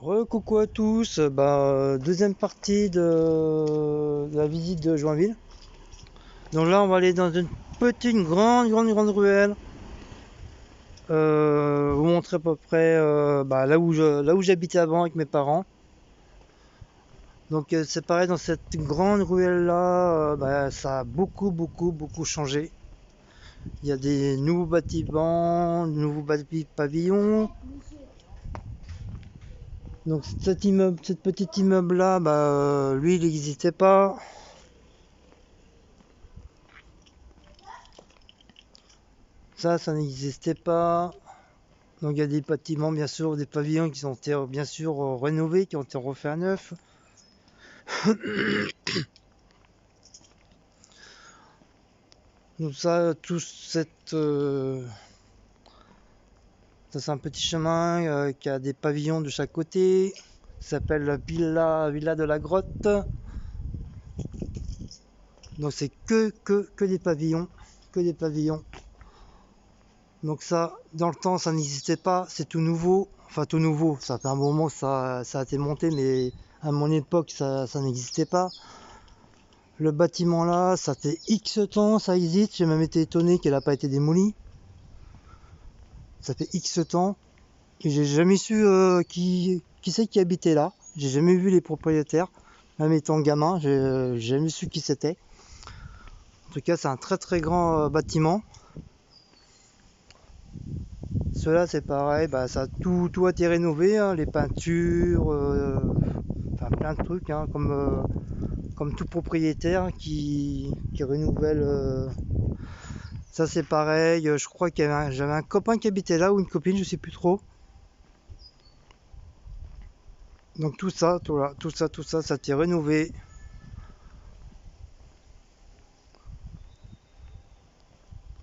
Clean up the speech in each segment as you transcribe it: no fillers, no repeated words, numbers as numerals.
Coucou à tous, deuxième partie de la visite de Joinville. Donc là on va aller dans une petite, grande ruelle. Vous montrer à peu près là où j'habitais avant avec mes parents. Donc c'est pareil, dans cette grande ruelle là, ça a beaucoup changé. Il y a des nouveaux bâtiments, pavillons. Donc cet immeuble, cette petite immeuble là, lui il n'existait pas. Ça n'existait pas. Donc il y a des bâtiments, bien sûr, des pavillons qui ont été bien sûr rénovés, qui ont été refaits à neuf. Donc ça c'est un petit chemin qui a des pavillons de chaque côté. Ça s'appelle la Villa de la Grotte. Donc c'est que des pavillons, que des pavillons. Donc ça, dans le temps, ça n'existait pas, c'est tout nouveau. Enfin tout nouveau, ça fait un moment que ça a été monté, mais à mon époque, ça n'existait pas. Le bâtiment là, ça fait X temps, ça existe. J'ai même été étonné qu'elle n'a pas été démolie. Ça fait X temps. Et j'ai jamais su qui c'est qui habitait là. J'ai jamais vu les propriétaires. Même étant gamin, j'ai jamais su qui c'était. En tout cas, c'est un très grand bâtiment. Cela c'est pareil, ça a tout a été rénové, hein, les peintures, enfin plein de trucs, hein, comme tout propriétaire qui renouvelle. Ça c'est pareil, je crois j'avais un copain qui habitait là ou une copine, je sais plus trop. Donc tout ça, ça a été rénové.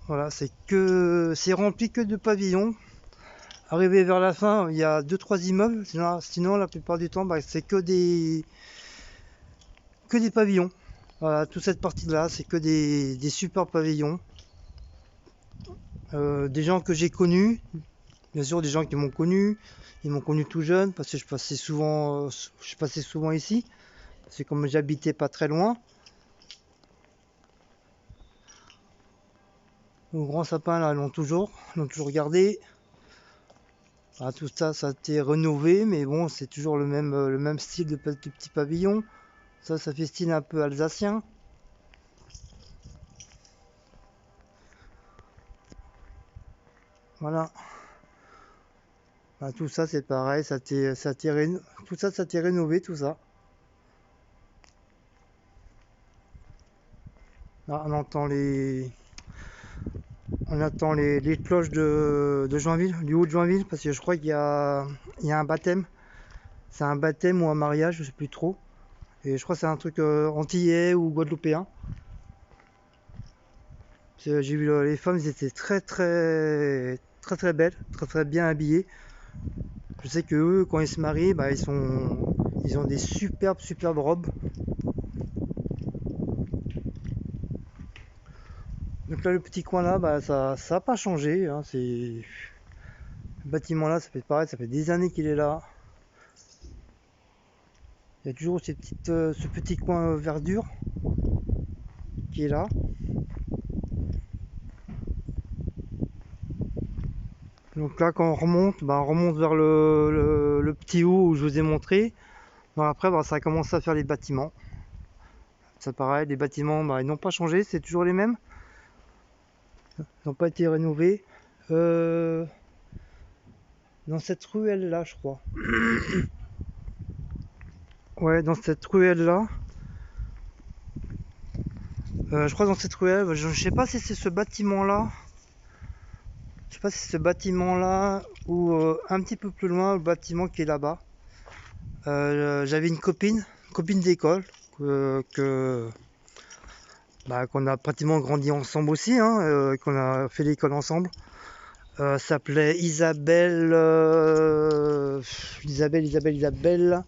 Voilà, c'est rempli que de pavillons. Arrivé vers la fin, il y a 2-3 immeubles, sinon la plupart du temps, c'est que des pavillons. Voilà, toute cette partie là, c'est que des super pavillons. Des gens que j'ai connus, bien sûr des gens qui m'ont connu, ils m'ont connu tout jeune parce que je passais souvent ici, parce que comme j'habitais pas très loin. Le grand sapin là, ils l'ont toujours gardé. Voilà, tout ça, ça a été rénové, mais bon, c'est toujours le même style de petit pavillon. Ça fait style un peu alsacien. Voilà. Tout ça c'est pareil, tout ça, ça a été rénové, tout ça. Là, on attend les cloches de Joinville, du haut de Joinville, parce que je crois il y a un baptême. C'est un baptême ou un mariage, je sais plus trop. Et je crois que c'est un truc antillais ou guadeloupéen. J'ai vu les femmes, elles étaient très belles, très bien habillées. Je sais que eux, quand ils se marient, ils ont des superbes robes. Donc là, le petit coin là, ça n'a pas changé, hein, le bâtiment là, ça fait pareil, ça fait des années qu'il est là. Il y a toujours ce petit coin verdure qui est là. Donc là, quand on remonte vers le petit haut où je vous ai montré. Donc après, ça a commencé à faire les bâtiments. Ça pareil, les bâtiments, ils n'ont pas changé, c'est toujours les mêmes. Ils n'ont pas été rénovés. Dans cette ruelle là, je crois. Ouais, dans cette ruelle là. Je crois dans cette ruelle, je sais pas si c'est ce bâtiment là. Je sais pas si c'est ce bâtiment là ou un petit peu plus loin, le bâtiment qui est là-bas. J'avais une copine d'école qu'on a pratiquement grandi ensemble aussi, hein, qu'on a fait l'école ensemble. S'appelait Isabelle, Isabelle.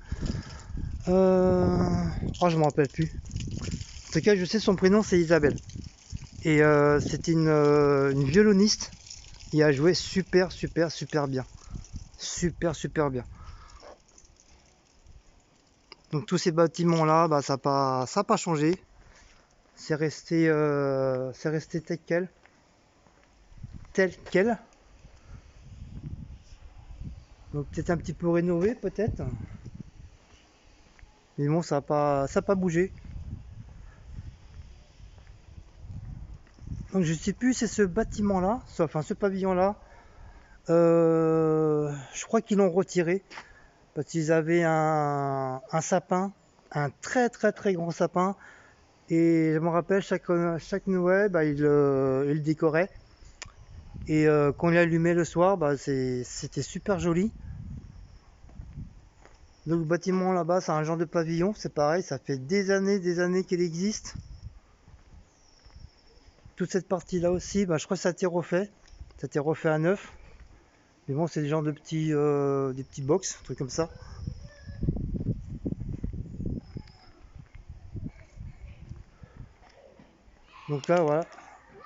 Oh, je me rappelle plus. En tout cas, je sais son prénom, c'est Isabelle. Et c'était une violoniste. Et a joué super bien. Super bien. Donc tous ces bâtiments là, bah, ça a pas changé. C'est resté tel quel. Tel quel. Donc peut-être un petit peu rénové peut-être. Mais bon, ça a pas bougé. Donc je sais plus, c'est ce bâtiment-là, enfin ce pavillon-là. Je crois qu'ils l'ont retiré parce qu'ils avaient un sapin, un très très très grand sapin. Et je me rappelle, chaque Noël, bah, il le décorait. Et quand il allumait le soir, bah, c'était super joli. Donc le bâtiment là-bas, c'est un genre de pavillon, c'est pareil, ça fait des années qu'il existe. Toute cette partie-là aussi, bah, je crois que ça a été refait. Ça a été refait à neuf. Mais bon, c'est des genres de des petits box, trucs comme ça. Donc là, voilà,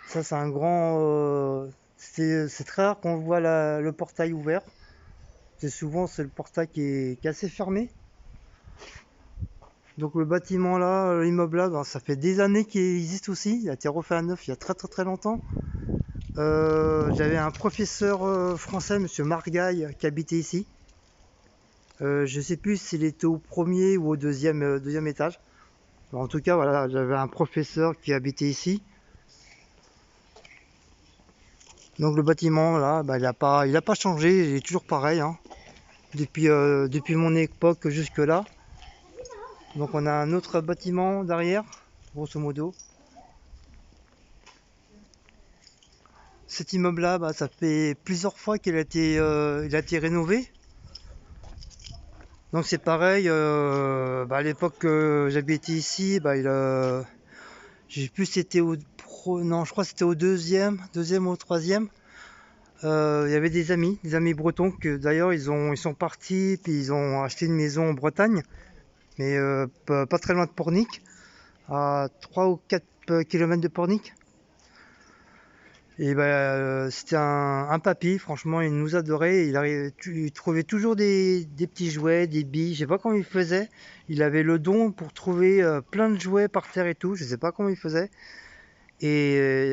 ça c'est un grand. C'est très rare qu'on voit le portail ouvert. C'est souvent c'est le portail qui est assez fermé. Donc le bâtiment là, l'immeuble là, ben, ça fait des années qu'il existe aussi. Il a été refait à neuf il y a très très très longtemps. J'avais un professeur français, Monsieur Margaille, qui habitait ici. Je sais plus s'il était au premier ou au deuxième étage. En tout cas, voilà, j'avais un professeur qui habitait ici. Donc le bâtiment là, bah, il a pas changé, il est toujours pareil, hein, depuis mon époque jusque là. Donc on a un autre bâtiment derrière, grosso modo. Cet immeuble là, bah, ça fait plusieurs fois il a été rénové. Donc c'est pareil, bah, à l'époque que j'habitais ici, bah, j'ai plus c'était non, je crois que c'était au deuxième ou au troisième. Il y avait des amis bretons que d'ailleurs ils sont partis puis ils ont acheté une maison en Bretagne, mais pas très loin de Pornic, à 3 ou 4 kilomètres de Pornic. Et ben c'était un papy, franchement il nous adorait, il trouvait toujours des petits jouets, des billes, je sais pas comment il faisait. Il avait le don pour trouver plein de jouets par terre et tout, je sais pas comment il faisait. Et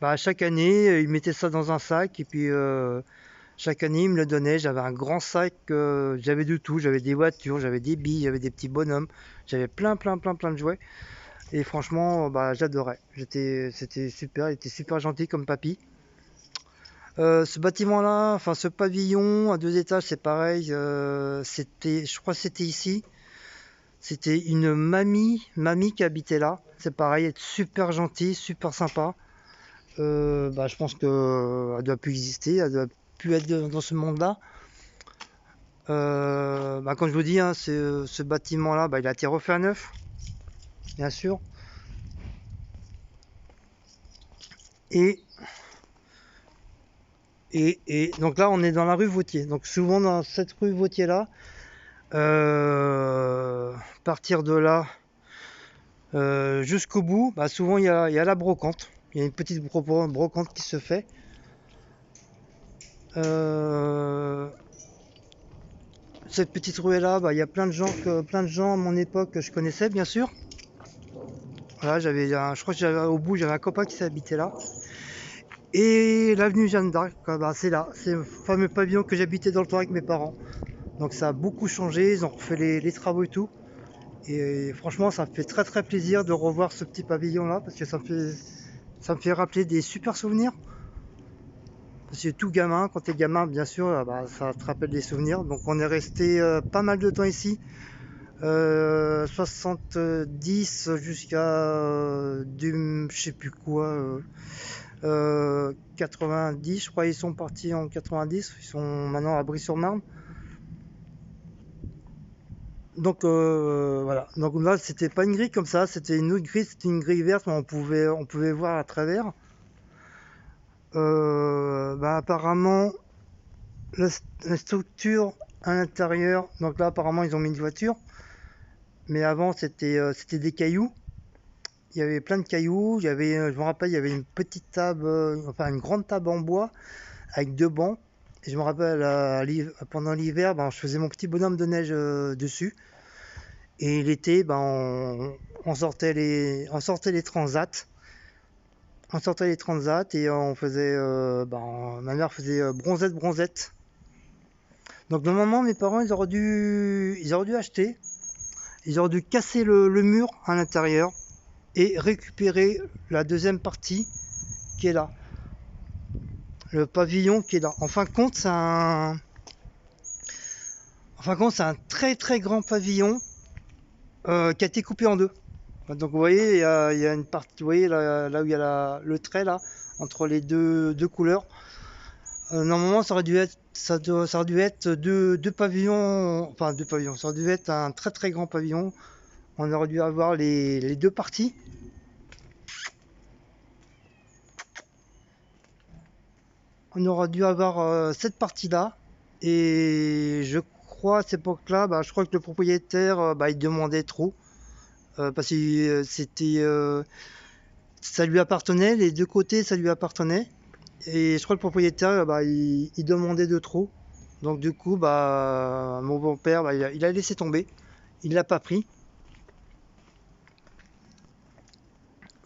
bah, chaque année il mettait ça dans un sac et puis chaque année, il me le donnait. J'avais un grand sac, j'avais de tout. J'avais des voitures, j'avais des billes, j'avais des petits bonhommes. J'avais plein de jouets. Et franchement, bah, j'adorais. C'était super, il était super gentil comme papy. Ce bâtiment-là, enfin ce pavillon à deux étages, c'est pareil. Je crois que c'était ici. C'était une mamie qui habitait là. C'est pareil, elle est super gentille, super sympa. Bah, je pense qu'elle doit plus exister, elle doit plus être dans ce monde-là. Bah, comme je vous dis, hein, ce bâtiment-là, bah, il a été refait à neuf, bien sûr. Et, et donc là, on est dans la rue Vautier. Donc souvent dans cette rue Vautier-là, partir de là jusqu'au bout, bah, souvent il y a la brocante. Il y a une petite brocante qui se fait. Euh, cette petite rue-là, bah, il y a plein de gens à mon époque que je connaissais, bien sûr. Voilà, je crois que au bout, j'avais un copain qui s'habitait là. Et l'avenue Jeanne d'Arc, bah, c'est là, c'est le fameux pavillon que j'habitais dans le temps avec mes parents. Donc ça a beaucoup changé, ils ont refait les travaux et tout. Et franchement, ça me fait très très plaisir de revoir ce petit pavillon là parce que ça me fait rappeler des super souvenirs. Parce que tout gamin, quand t'es gamin, bien sûr, bah, ça te rappelle des souvenirs. Donc on est resté pas mal de temps ici. 70 jusqu'à je sais plus quoi. 90, je crois ils sont partis en 90, ils sont maintenant à Brie-sur-Marne. Donc voilà, donc là c'était pas une grille comme ça, c'était une autre grille, c'était une grille verte, mais on pouvait voir à travers. Bah, apparemment la, la structure à l'intérieur, donc là apparemment ils ont mis une voiture, mais avant c'était des cailloux. Il y avait plein de cailloux, je me rappelle, il y avait une petite table, enfin une grande table en bois avec deux bancs. Et je me rappelle, pendant l'hiver, ben, je faisais mon petit bonhomme de neige dessus. Et l'été, ben, on sortait les transats. On sortait les transats et on faisait, ma mère faisait bronzette, bronzette. Donc normalement, mes parents, ils auraient dû acheter, ils auraient dû casser le mur à l'intérieur et récupérer la deuxième partie qui est là, le pavillon qui est là. En fin de compte, c'est un très très grand pavillon qui a été coupé en deux. Donc vous voyez, il y a une partie, vous voyez là où il y a le trait là entre les deux couleurs. Normalement, ça aurait dû être, ça aurait dû être deux pavillons, enfin deux pavillons. Ça aurait dû être un très très grand pavillon. On aurait dû avoir les deux parties. On aurait dû avoir cette partie-là. Et je crois à cette époque-là, je crois que le propriétaire, il demandait trop. Parce que ça lui appartenait, les deux côtés, ça lui appartenait. Et je crois que le propriétaire, il demandait de trop. Donc du coup, mon beau-père, il a laissé tomber. Il l'a pas pris.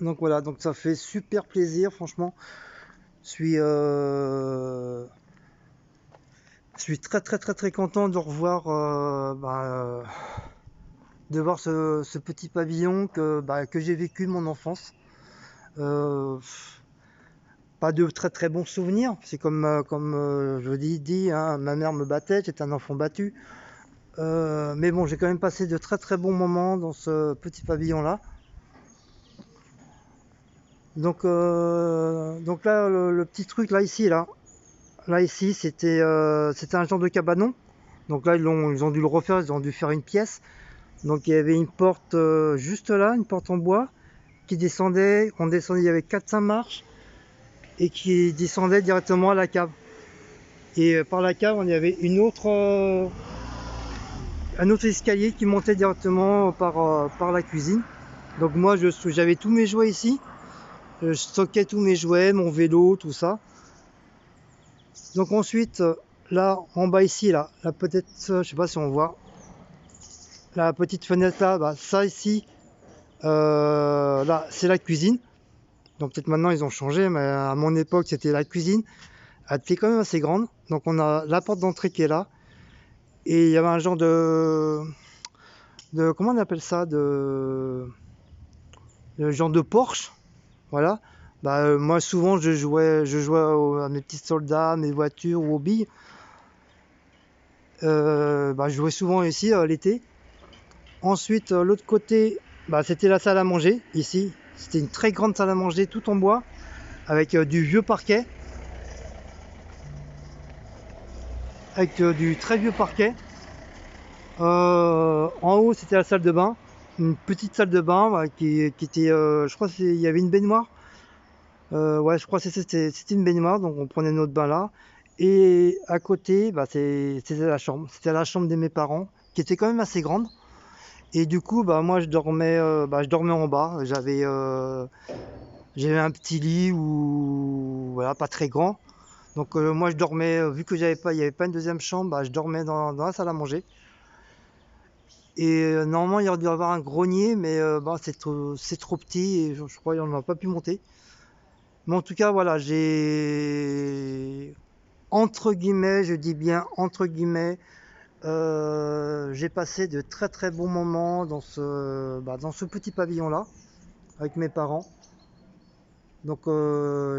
Donc voilà, donc ça fait super plaisir, franchement. Je suis très très très très content de revoir, de voir ce petit pavillon que j'ai vécu mon enfance. Euh, Pas de très très bons souvenirs. C'est comme je dis, hein, ma mère me battait, j'étais un enfant battu. Mais bon, j'ai quand même passé de très très bons moments dans ce petit pavillon-là. Donc là, le petit truc là ici, c'était un genre de cabanon. Donc là, ils ont dû le refaire, ils ont dû faire une pièce. Donc il y avait une porte juste là, une porte en bois qui descendait. On descendait, il y avait 4-5 marches et qui descendait directement à la cave. Et par la cave, on y avait un autre escalier qui montait directement par la cuisine. Donc moi, j'avais tous mes jouets ici. Je stockais tous mes jouets, mon vélo, tout ça. Donc ensuite, là, en bas ici, là, peut-être, je sais pas si on voit, la petite fenêtre là, ça ici, là, c'est la cuisine. Donc peut-être maintenant ils ont changé, mais à mon époque, c'était la cuisine. Elle était quand même assez grande. Donc on a la porte d'entrée qui est là. Et il y avait un genre comment on appelle ça, de genre de Porsche, voilà. Moi souvent je jouais à mes petits soldats, mes voitures ou aux billes. Je jouais souvent ici l'été. Ensuite l'autre côté, c'était la salle à manger ici. C'était une très grande salle à manger tout en bois avec du vieux parquet, du très vieux parquet. En haut c'était la salle de bain, une petite salle de bain qui était, je crois qu'il y avait une baignoire. Ouais, je crois que c'était une baignoire, donc on prenait notre bain là. Et à côté, c'était la chambre. C'était la chambre de mes parents, qui était quand même assez grande. Et du coup, moi, je dormais en bas. J'avais un petit lit ou voilà, pas très grand. Donc moi, je dormais, vu que il y avait pas une deuxième chambre, je dormais dans la salle à manger. Et normalement, il y aurait dû y avoir un grenier, mais c'est trop petit et je crois qu'on n'a pas pu monter. Mais en tout cas, voilà, entre guillemets, je dis bien entre guillemets, j'ai passé de très très bons moments dans ce petit pavillon-là, avec mes parents. Donc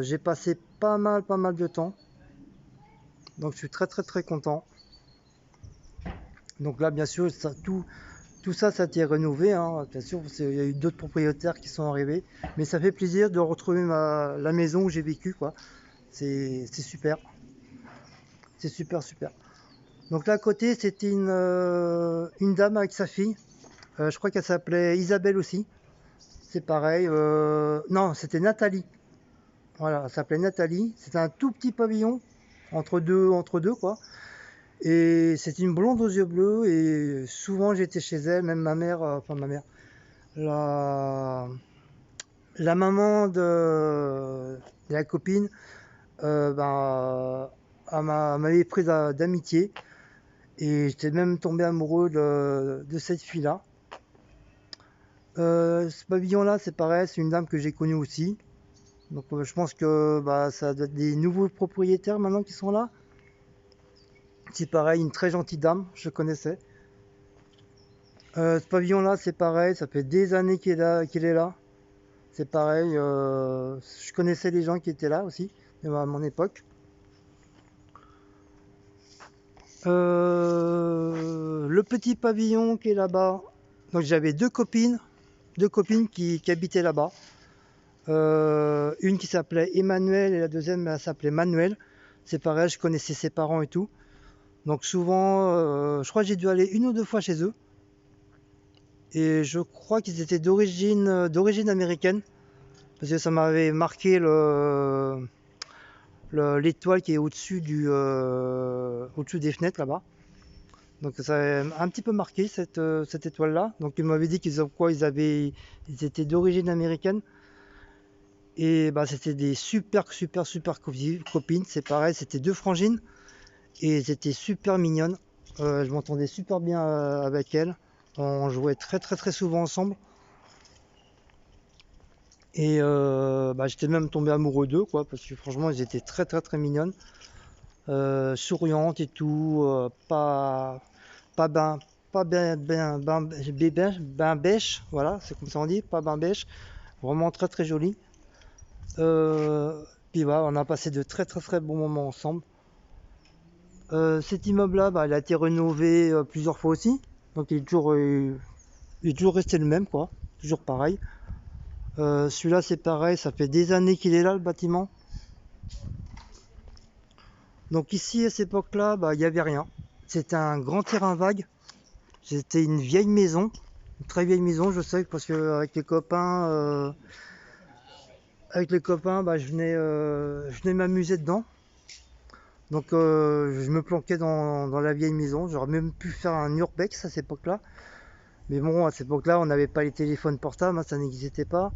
j'ai passé pas mal de temps. Donc je suis très très très content. Donc là, bien sûr, tout ça, ça a été rénové, hein. Bien sûr, il y a eu d'autres propriétaires qui sont arrivés. Mais ça fait plaisir de retrouver la maison où j'ai vécu, quoi. C'est super. C'est super, super. Donc là à côté, c'était une dame avec sa fille. Je crois qu'elle s'appelait Isabelle aussi. C'est pareil. Non, c'était Nathalie. Voilà, elle s'appelait Nathalie. C'était un tout petit pavillon entre deux quoi. Et c'était une blonde aux yeux bleus. Et souvent j'étais chez elle, même ma mère, enfin ma mère, la, la maman de la copine, elle m'avait pris d'amitié. Et j'étais même tombé amoureux de cette fille-là. Ce pavillon-là, c'est pareil, c'est une dame que j'ai connue aussi. Donc je pense que bah, ça doit être des nouveaux propriétaires maintenant qui sont là. C'est pareil, une très gentille dame, je connaissais. Ce pavillon-là, c'est pareil, ça fait des années qu'il est là. C'est pareil, je connaissais les gens qui étaient là aussi, à mon époque. Le petit pavillon qui est là-bas. Donc j'avais deux copines qui habitaient là-bas. Une qui s'appelait Emmanuel et la deuxième elle s'appelait Manuel. C'est pareil, je connaissais ses parents et tout. Donc souvent, je crois que j'ai dû aller une ou deux fois chez eux. Et je crois qu'ils étaient d'origine américaine. Parce que ça m'avait marqué l'étoile qui est au-dessus des fenêtres là-bas. Donc ça a un petit peu marqué cette étoile-là. Donc ils m'avaient dit ils étaient d'origine américaine. Et bah c'était des super copines. C'est pareil, c'était deux frangines et elles étaient super mignonnes. Je m'entendais super bien avec elles. On jouait très souvent ensemble. Et bah, j'étais même tombé amoureux d'eux, quoi, parce que franchement, elles étaient très mignonnes, souriantes et tout, pas ben, pas ben bêche, voilà, c'est comme ça on dit, pas ben bêche, vraiment très joli. Puis voilà, on a passé de très bons moments ensemble. Cet immeuble-là, bah, il a été rénové plusieurs fois aussi, donc il est toujours resté le même, quoi, toujours pareil. Celui-là, c'est pareil, ça fait des années qu'il est là, le bâtiment. Donc ici, à cette époque-là, bah, il n'y avait rien. C'était un grand terrain vague. C'était une vieille maison, une très vieille maison, je sais, parce que avec les copains, bah, je venais m'amuser dedans. Donc je me planquais dans la vieille maison. J'aurais même pu faire un urbex à cette époque-là. Mais bon, à cette époque-là, on n'avait pas les téléphones portables, hein, ça n'existait pas.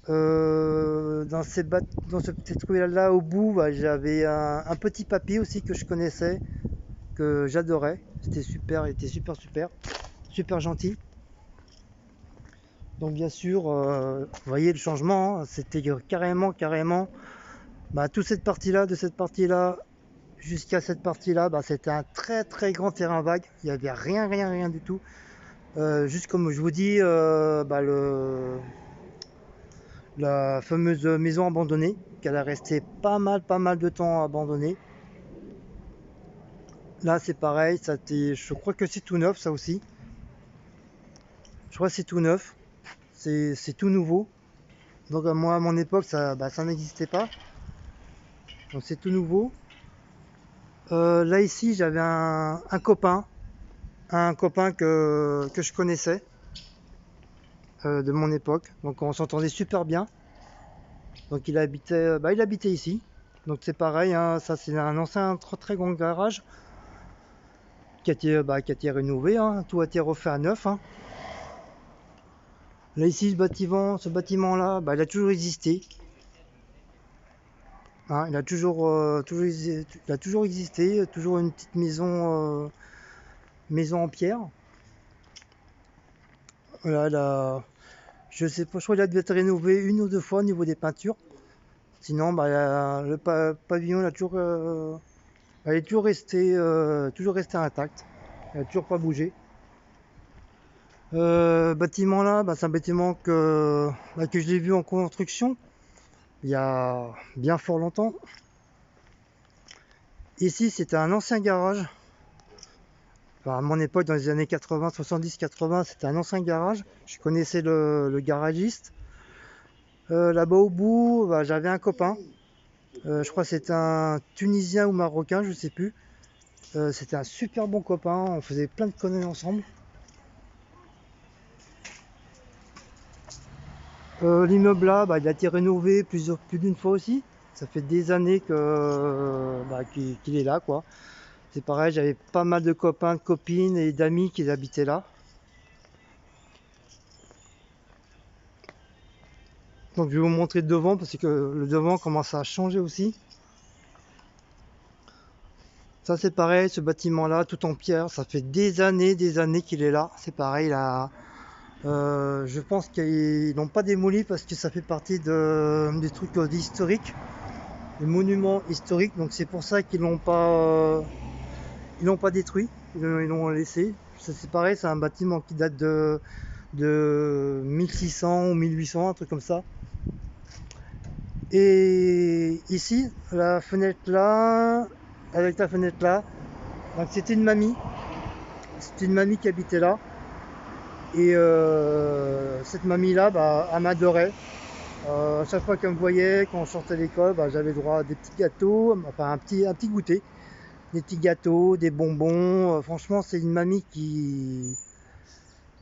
Dans ce petit ruelle-là, au bout, bah, j'avais un petit papy aussi que je connaissais, que j'adorais. C'était super, il était super gentil. Donc bien sûr, vous voyez le changement, hein, c'était carrément, bah, toute cette partie-là, de cette partie-là jusqu'à cette partie-là, bah, c'était un très grand terrain vague. Il n'y avait rien du tout. Juste comme je vous dis, bah, la fameuse maison abandonnée, qu'elle a resté pas mal de temps abandonnée. Là, c'est pareil, je crois que c'est tout neuf, ça aussi. Je crois que c'est tout neuf, c'est tout nouveau. Donc moi, à mon époque, ça n'existait pas. Donc c'est tout nouveau. Là, ici, j'avais un copain que je connaissais de mon époque. Donc on s'entendait super bien. Donc il habitait ici. Donc c'est pareil, hein, ça c'est un ancien très grand garage qui a été rénové, hein, tout a été refait à neuf, hein. Là ici ce bâtiment-là, bah, il a toujours existé, hein, il a toujours existé, toujours une petite maison en pierre. Voilà, je sais pas, je crois qu'il a dû être rénové une ou deux fois au niveau des peintures. Sinon, bah, pavillon, il est toujours resté intact. Il a toujours pas bougé. Bâtiment là, bah, c'est un bâtiment que je l'ai vu en construction il y a bien fort longtemps. Ici, c'était un ancien garage. Enfin, à mon époque, dans les années 80, 70, 80, c'était un ancien garage. Je connaissais le garagiste. Là-bas au bout, bah, j'avais un copain. Je crois que c'était un Tunisien ou Marocain, je sais plus. C'était un super bon copain. On faisait plein de conneries ensemble. L'immeuble là, bah, il a été rénové plus d'une fois aussi. Ça fait des années qu'il est là, quoi. C'est pareil, j'avais pas mal de copains, de copines et d'amis qui habitaient là. Donc je vais vous montrer le devant parce que le devant commence à changer aussi. Ça c'est pareil, ce bâtiment là, tout en pierre, ça fait des années qu'il est là. C'est pareil, là, Je pense qu'ils n'ont pas démoli parce que ça fait partie des trucs historiques, des monuments historiques. Donc c'est pour ça ils l'ont pas détruit, ils l'ont laissé. Ça, c'est pareil, c'est un bâtiment qui date de 1600 ou 1800, un truc comme ça. Et ici, la fenêtre là, avec la fenêtre là, donc c'était une mamie. C'était une mamie qui habitait là. Et cette mamie là, bah, elle m'adorait. À chaque fois qu'elle me voyait, quand on sortait de l'école, bah, j'avais droit à des petits gâteaux, enfin un petit goûter, des petits gâteaux, des bonbons. Franchement, c'est une mamie qui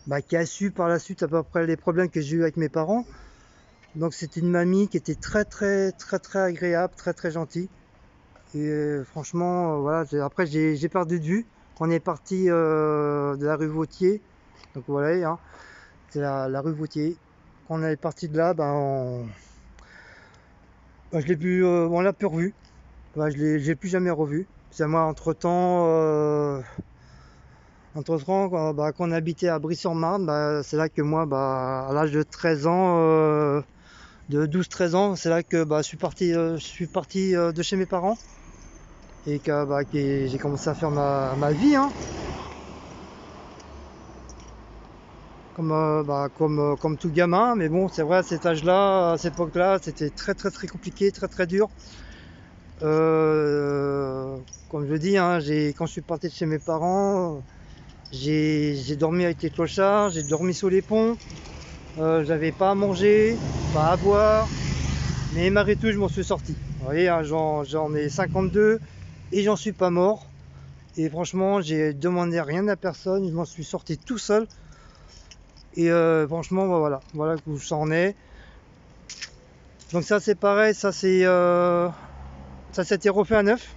a su par la suite à peu près les problèmes que j'ai eu avec mes parents. Donc c'était une mamie qui était très très très très agréable, très très gentille. Et franchement, voilà, après j'ai perdu de vue. On est parti de la rue Vautier. Donc voilà, hein, c'est la rue Vautier. Quand on est parti de là, je l'ai plus, on l'a plus revu. Je l'ai plus jamais revu. C'est moi entre-temps, quand on habitait à Brie-sur-Marne, c'est là que moi, à l'âge de 13 ans, de 12-13 ans, c'est là que je suis parti de chez mes parents et que j'ai commencé à faire ma vie, hein, comme tout gamin. Mais bon, c'est vrai, à cet âge-là, à cette époque-là, c'était très très très compliqué, très très dur. Euh, Comme je dis, hein, quand je suis parti de chez mes parents, j'ai dormi avec les clochards, j'ai dormi sous les ponts, j'avais pas à manger, pas à boire, mais malgré tout, je m'en suis sorti. Vous voyez, hein, j'en ai 52 et j'en suis pas mort. Et franchement, j'ai demandé rien à personne, je m'en suis sorti tout seul. Et franchement, voilà où ça en est. Donc ça, c'est pareil, ça s'était refait à neuf.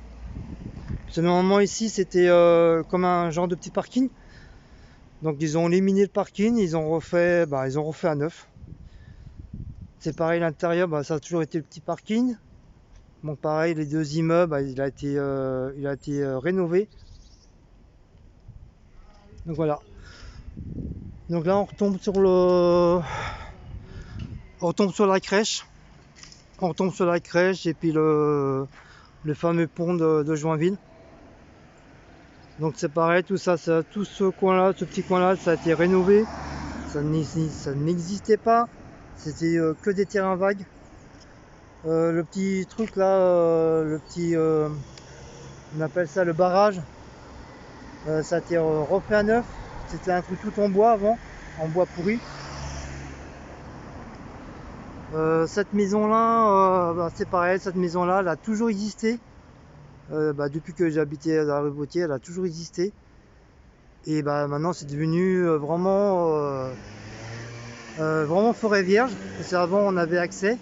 Parce que normalement ici, c'était comme un genre de petit parking. Donc ils ont éliminé le parking, ils ont refait à neuf. C'est pareil, l'intérieur, ça a toujours été le petit parking. Bon, pareil, les deux immeubles, il a été rénové. Donc voilà. Donc là, on retombe sur la crèche. On retombe sur la crèche et puis le fameux pont de Joinville. Donc c'est pareil, tout ce coin-là, ce petit coin-là, ça a été rénové. Ça n'existait pas. C'était que des terrains vagues. Le petit truc là, on appelle ça le barrage. Ça a été refait à neuf. C'était un truc tout en bois avant, en bois pourri. Cette maison-là, c'est pareil, cette maison-là, elle a toujours existé. Depuis que j'habitais à la rue Vautier, elle a toujours existé. Et maintenant, c'est devenu vraiment forêt vierge. Parce qu'avant, on avait accès.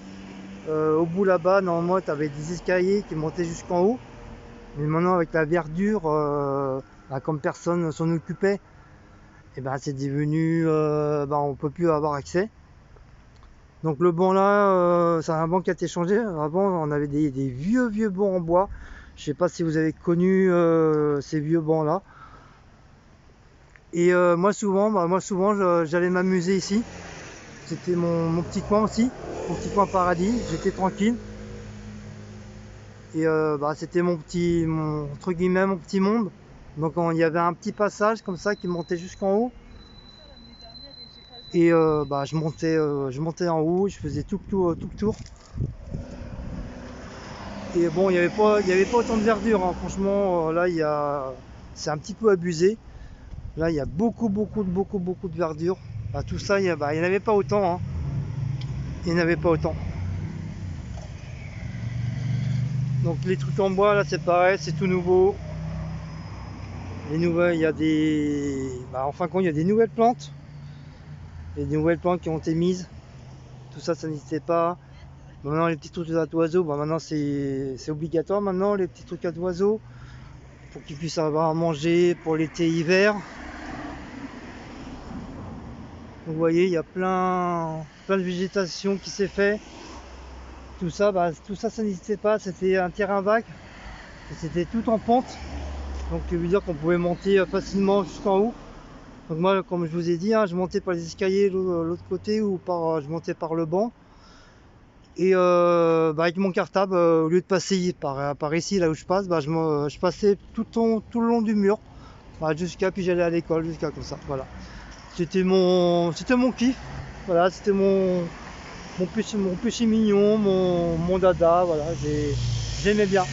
Au bout là-bas, normalement, tu avais des escaliers qui montaient jusqu'en haut. Mais maintenant, avec la verdure, comme personne s'en occupait, et c'est devenu, on peut plus avoir accès. Donc le banc là, c'est un banc qui a été changé. Avant, on avait des vieux bancs en bois. Je sais pas si vous avez connu ces vieux bancs là. Et moi souvent, j'allais m'amuser ici. C'était mon petit coin aussi, mon petit coin paradis. J'étais tranquille. Et c'était entre guillemets, mon petit monde. Donc il y avait un petit passage comme ça qui montait jusqu'en haut. Et je montais en haut, je faisais tout le tour. Et bon, il n'y avait pas autant de verdure, hein. Franchement, c'est un petit peu abusé. Là, il y a beaucoup de verdure. Tout ça, il n'y en avait pas autant, hein. Il n'y en avait pas autant. Donc les trucs en bois, là, c'est pareil, c'est tout nouveau. Les nouvelles, il y a en fin de compte, il y a des nouvelles plantes. Il y a des nouvelles plantes qui ont été mises. Tout ça, ça n'existait pas. Maintenant, les petits trucs à d'oiseaux, maintenant c'est obligatoire maintenant, les petits trucs à d'oiseaux, pour qu'ils puissent avoir à manger pour l'été-hiver. Vous voyez, il y a plein de végétation qui s'est fait. Tout ça, ça n'existait pas, c'était un terrain vague. C'était tout en pente. Donc ça veut dire qu'on pouvait monter facilement jusqu'en haut. Donc moi, comme je vous ai dit, hein, je montais par les escaliers de l'autre côté ou je montais par le banc. Et avec mon cartable, au lieu de passer par ici, là où je passe, je passais tout le long du mur, puis j'allais à l'école, jusqu'à comme ça. Voilà. C'était mon kiff. Voilà, c'était mon péché mignon, mon dada. Voilà, j'aimais bien.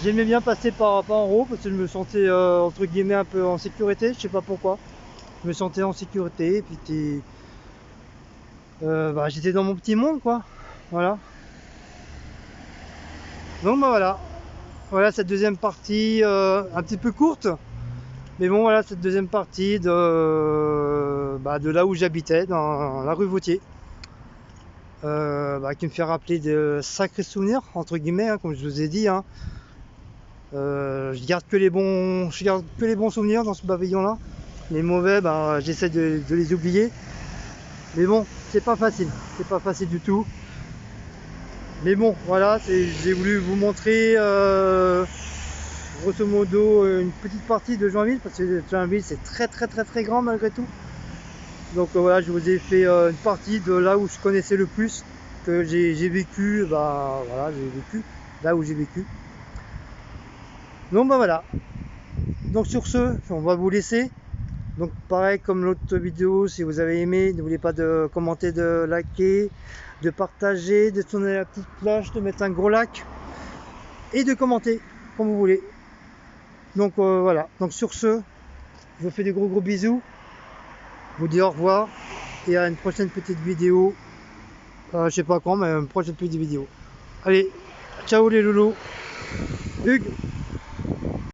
J'aimais bien passer par en haut parce que je me sentais entre guillemets un peu en sécurité. Je sais pas pourquoi. Je me sentais en sécurité. Et puis j'étais dans mon petit monde, quoi. Voilà. Donc voilà. Voilà cette deuxième partie un petit peu courte. Mais bon, voilà cette deuxième partie de là où j'habitais, dans la rue Vautier. Qui me fait rappeler de sacrés souvenirs, entre guillemets, hein, comme je vous ai dit. Hein. Je garde que les bons souvenirs dans ce pavillon-là. Les mauvais, j'essaie de les oublier. Mais bon, c'est pas facile du tout. Mais bon, voilà, j'ai voulu vous montrer grosso modo une petite partie de Joinville, parce que Joinville c'est très grand malgré tout. Donc voilà, je vous ai fait une partie de là où je connaissais le plus, que j'ai vécu, voilà, j'ai vécu là où j'ai vécu. Donc voilà. Donc sur ce, on va vous laisser. Donc pareil comme l'autre vidéo, si vous avez aimé, n'oubliez pas de commenter, de liker, de partager, de tourner la petite cloche, de mettre un gros like et de commenter comme vous voulez. Donc voilà. Donc sur ce, je vous fais des gros bisous. Je vous dis au revoir et à une prochaine petite vidéo. Je sais pas quand, mais une prochaine petite vidéo. Allez, ciao les loulous. Hugues.